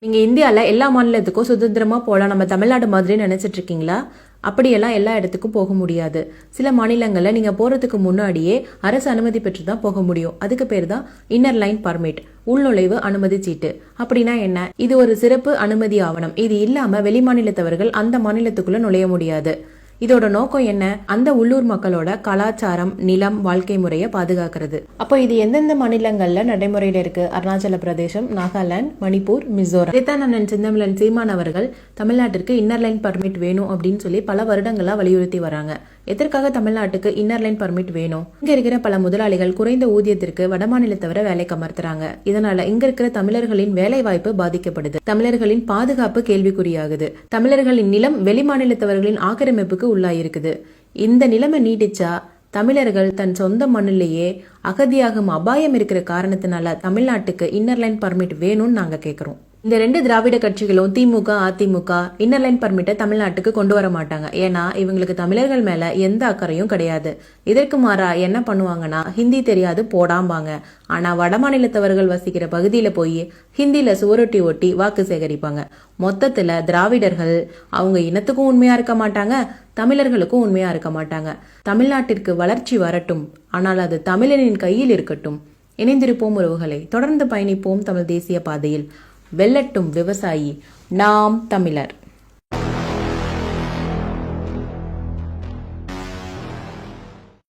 நீங்க இந்தியால எல்லா மாநிலத்துக்கும் சுதந்திரமா போலாம், நம்ம தமிழ்நாடு மாதிரி நினைச்சிட்டு இருக்கீங்களா? அப்படியெல்லாம் எல்லா இடத்துக்கும் போக முடியாது. சில மாநிலங்கள்ல நீங்க போறதுக்கு முன்னாடியே அரசு அனுமதி பெற்று தான் போக முடியும். அதுக்கு பேர் தான் இன்னர் லைன் பர்மிட், உள்நுழைவு அனுமதி சீட்டு. அப்படின்னா என்ன? இது ஒரு சிறப்பு அனுமதி ஆவணம். இது இல்லாம வெளி மாநிலத்தவர்கள் அந்த மாநிலத்துக்குள்ள நுழைய முடியாது. இதோட நோக்கம் என்ன? அந்த உள்ளூர் மக்களோட கலாச்சாரம், நிலம், வாழ்க்கை முறையை பாதுகாக்கிறது. அப்போ இது எந்தெந்த மாநிலங்கள்ல நடைமுறையில இருக்கு? அருணாச்சல பிரதேசம், நாகாலாந்து, மணிப்பூர், மிசோரம். இதைத்தான் செந்தமிழன் சீமான் அவர்கள் தமிழ்நாட்டிற்கு இன்னர் லைன் பர்மிட் வேணும் அப்படின்னு சொல்லி பல வருடங்களா வலியுறுத்தி வராங்க. எதற்காக தமிழ்நாட்டுக்கு இன்னர் லைன் பர்மிட் வேணும்? இங்க இருக்கிற பல முதலாளிகள் குறைந்த ஊதியத்திற்கு வடமாநிலத்தவரை வேலைக்கு அமர்த்துறாங்க. இதனால இங்க இருக்கிற தமிழர்களின் வேலை வாய்ப்பு பாதிக்கப்படுது. தமிழர்களின் பாதுகாப்பு கேள்விக்குறியாகுது. தமிழர்களின் நிலம் வெளி மாநிலத்தவர்களின் ஆக்கிரமிப்புக்கு உள்ளாயிருக்குது. இந்த நிலைமை நீடிச்சா தமிழர்கள் தன் சொந்த மண்ணிலேயே அகதியாகும் அபாயம் இருக்கிற காரணத்தினால தமிழ்நாட்டுக்கு இன்னர் லைன் பர்மிட் வேணும்னு நாங்க கேக்குறோம். இந்த ரெண்டு திராவிட கட்சிகளும் திமுக, அதிமுக இன்னர் லைன் பர்மிட்டை தமிழ்நாட்டுக்கு கொண்டு வர மாட்டாங்க. ஏன்னா இவங்களுக்கு தமிழர்கள் மேல எந்த அக்கறையும் கிடையாது. இதற்கு மாறா என்ன பண்ணுவாங்கன்னா, ஹிந்தி தெரியாது போடாம்பாங்க. ஆனா வடமாநிலத்தவர்கள் வசிக்கிற பகுதியில போய் ஹிந்தில சுவரொட்டி ஒட்டி வாக்கு சேகரிப்பாங்க. மொத்தத்துல திராவிடர்கள் அவங்க இனத்துக்கும் உண்மையா இருக்க மாட்டாங்க, தமிழர்களுக்கும் உண்மையா இருக்க மாட்டாங்க. தமிழ்நாட்டிற்கு வளர்ச்சி வரட்டும், ஆனால் அது தமிழனின் கையில் இருக்கட்டும். இணைந்திருப்போம் உறவுகளை, தொடர்ந்து பயணிப்போம் தமிழ் தேசிய பாதையில். வெல்லட்டும் விவசாயி, நாம் தமிழர்.